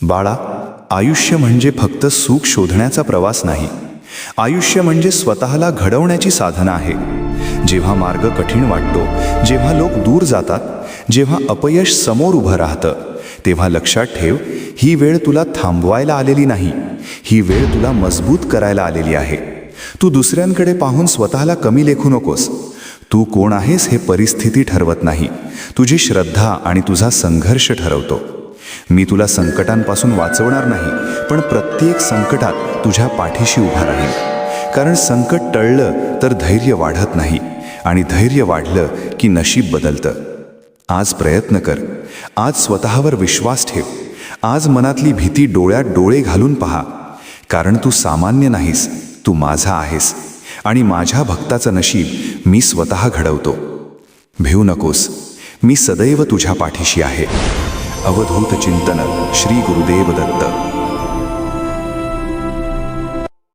बाळा, आयुष्य म्हणजे फक्त सुख शोधण्याचा प्रवास नाही. आयुष्य म्हणजे स्वतःला घडवण्याची साधना आहे. जेव्हा मार्ग कठीण वाटतो, जेव्हा लोक दूर जातात, जेव्हा अपयश समोर उभं राहतं, तेव्हा लक्षात ठेव, ही वेळ तुला थांबवायला आलेली नाही. ही वेळ तुला मजबूत करायला आलेली आहे. तू दुसऱ्यांकडे पाहून स्वतःला कमी लेखू नकोस. तू कोण आहेस हे परिस्थिती ठरवत नाही, तुझी श्रद्धा आणि तुझा संघर्ष ठरवतो. मी तुला संकटांपासून वाचवणार नाही, पण प्रत्येक संकटात तुझ्या पाठीशी उभा राहील. कारण संकट टळलं तर धैर्य वाढत नाही, आणि धैर्य वाढलं की नशीब बदलतं. आज प्रयत्न कर. आज स्वतःवर विश्वास ठेव. आज मनातली भीती डोळ्यात डोळे घालून पहा. कारण तू सामान्य नाहीस, तू माझा आहेस. आणि माझ्या भक्ताचं नशीब मी स्वतः घडवतो. भिवू नकोस, मी सदैव तुझ्या पाठीशी आहे. अवधूत चिंतन श्री गुरुदेव दत्त.